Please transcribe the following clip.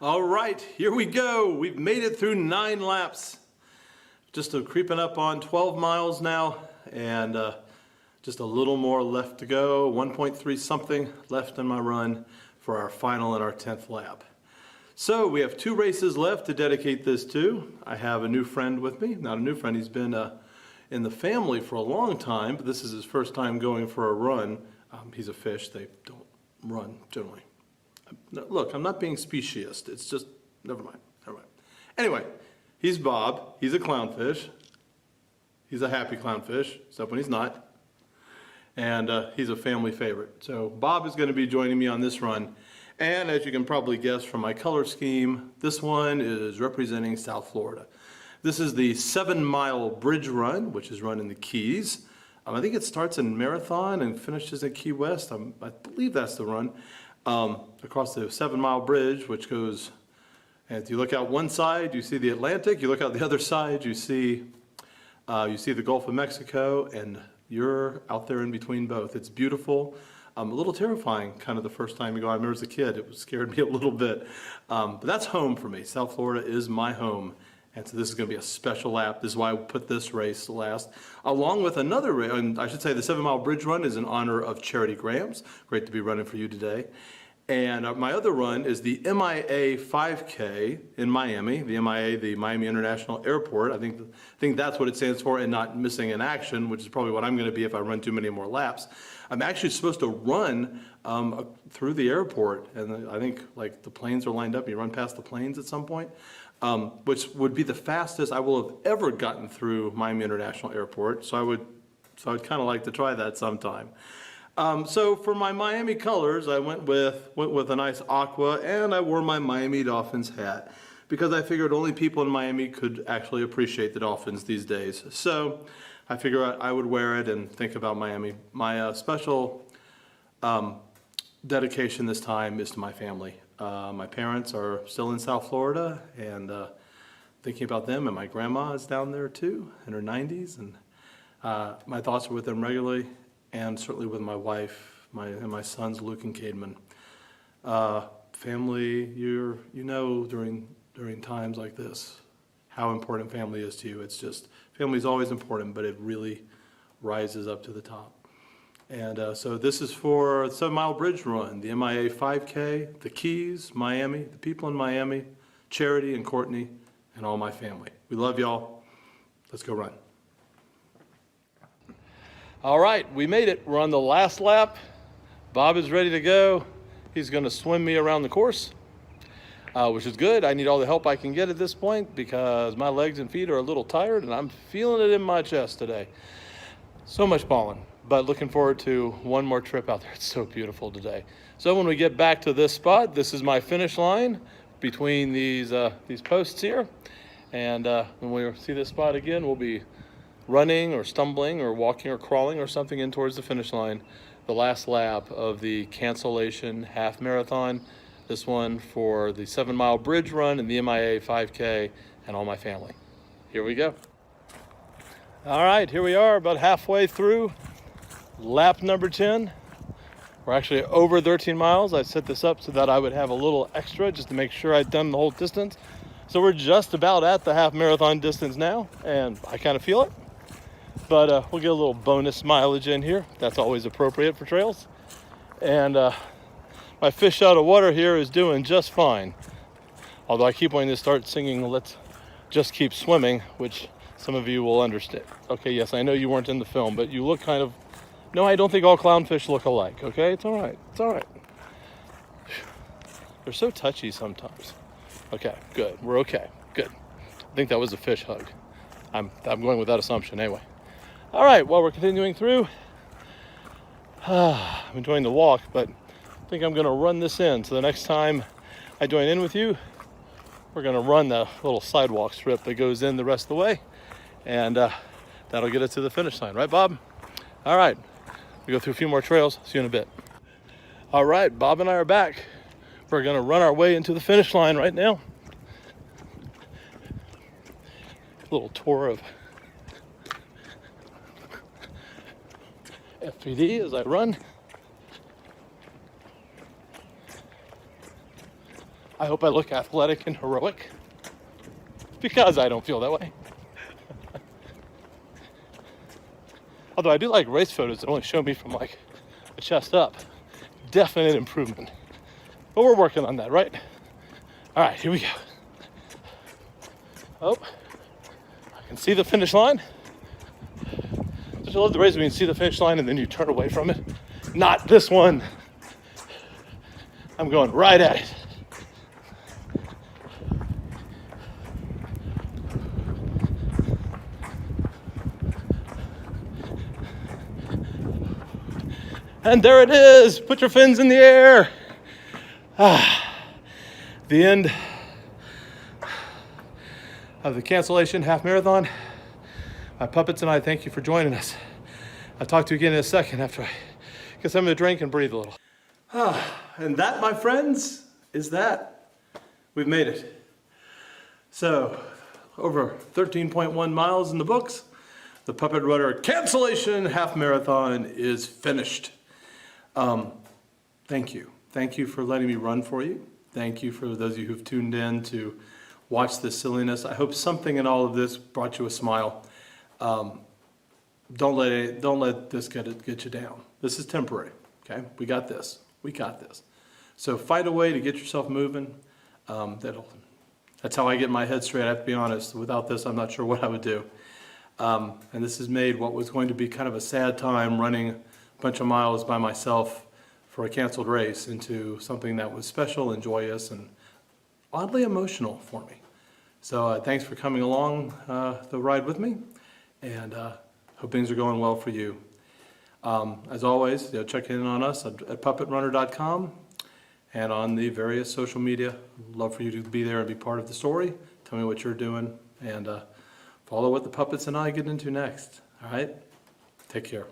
All right, here we go. We've made it through 9 laps. Just creeping up on 12 miles now, and just a little more left to go. 1.3 something left in my run for our final and our 10th lap. So we have 2 races left to dedicate this to. I have a new friend with me. Not a new friend, he's been in the family for a long time, but this is his first time going for a run. He's a fish, they don't run generally. Look, I'm not being speciesist, it's just, never mind. Anyway, he's Bob, he's a clownfish. He's a happy clownfish, except when he's not. And he's a family favorite. So Bob is gonna be joining me on this run. And as you can probably guess from my color scheme, this one is representing South Florida. This is the 7-mile bridge run, which is run in the Keys. I think it starts in Marathon and finishes at Key West. I believe that's the run. Across the 7-mile bridge, which goes, and if you look out one side, you see the Atlantic. You look out the other side, you see the Gulf of Mexico, and you're out there in between both. It's beautiful. A little terrifying, kind of the first time you go. I remember as a kid, it scared me a little bit. But that's home for me. South Florida is my home. And so this is going to be a special lap. This is why I put this race last. Along with another race, and I should say the 7-mile bridge run is in honor of Charity Grahams. Great to be running for you today. And my other run is the MIA 5K in Miami. The MIA, the Miami International Airport. I think that's what it stands for, and not missing in action, which is probably what I'm going to be if I run too many more laps. I'm actually supposed to run through the airport, and I think like the planes are lined up. You run past the planes at some point. Which would be the fastest I will have ever gotten through Miami International Airport. So I'd kind of like to try that sometime. So for my Miami colors, I went with a nice aqua, and I wore my Miami Dolphins hat because I figured only people in Miami could actually appreciate the Dolphins these days. So I figured I would wear it and think about Miami. My special dedication this time is to my family. My parents are still in South Florida, and thinking about them, and my grandma is down there too in her 90s, and my thoughts are with them regularly, and certainly with my wife and my sons Luke and Cademan. Family, you know during times like this how important family is to you. It's just, family is always important, but it really rises up to the top. And so this is for the 7-mile bridge run, the MIA 5K, the Keys, Miami, the people in Miami, Charity and Courtney, and all my family. We love y'all. Let's go run. All right, we made it. We're on the last lap. Bob is ready to go. He's going to swim me around the course, which is good. I need all the help I can get at this point because my legs and feet are a little tired, and I'm feeling it in my chest today. So much pollen. But looking forward to one more trip out there. It's so beautiful today. So when we get back to this spot, this is my finish line between these posts here. And when we see this spot again, we'll be running or stumbling or walking or crawling or something in towards the finish line. The last lap of the Cancellation Half Marathon. This one for the 7-mile bridge run and the MIA 5K and all my family. Here we go. All right, here we are about halfway through. Lap number 10. We're actually over 13 miles. I set this up so that I would have a little extra just to make sure I'd done the whole distance. So we're just about at the half marathon distance now, and I kind of feel it. But we'll get a little bonus mileage in here. That's always appropriate for trails. And my fish out of water here is doing just fine. Although I keep wanting to start singing Let's Just Keep Swimming, which some of you will understand. Okay, yes, I know you weren't in the film, but you look kind of... No, I don't think all clownfish look alike, okay? It's all right. It's all right. They're so touchy sometimes. Okay, good. We're okay. Good. I think that was a fish hug. I'm going with that assumption anyway. All right, well, we're continuing through. I'm enjoying the walk, but I think I'm going to run this in. So the next time I join in with you, we're going to run the little sidewalk strip that goes in the rest of the way. And that'll get us to the finish line. Right, Bob? All right. We go through a few more trails. See you in a bit. All right, Bob and I are back. We're going to run our way into the finish line right now. A little tour of FPD as I run. I hope I look athletic and heroic, because I don't feel that way. Although I do like race photos that only show me from like the chest up. Definite improvement. But we're working on that, right? All right, here we go. Oh, I can see the finish line. Just love the race when you see the finish line and then you turn away from it. Not this one. I'm going right at it. And there it is. Put your fins in the air. The end of the Cancellation Half Marathon. My puppets and I thank you for joining us. I'll talk to you again in a second after I get something to drink and breathe a little. And that, my friends, is that. We've made it. So, over 13.1 miles in the books. The Puppet Rudder Cancellation Half Marathon is finished. Thank you. Thank you for letting me run for you. Thank you for those of you who've tuned in to watch this silliness. I hope something in all of this brought you a smile. Don't let this get you down. This is temporary. Okay, we got this. We got this. So find a way to get yourself moving. That's how I get my head straight. I have to be honest. Without this, I'm not sure what I would do. And this has made what was going to be kind of a sad time running a bunch of miles by myself for a canceled race into something that was special and joyous and oddly emotional for me. So thanks for coming along the ride with me, and hope things are going well for you. As always, check in on us at puppetrunner.com and on the various social media. Love for you to be there and be part of the story. Tell me what you're doing, and follow what the puppets and I get into next. All right? Take care.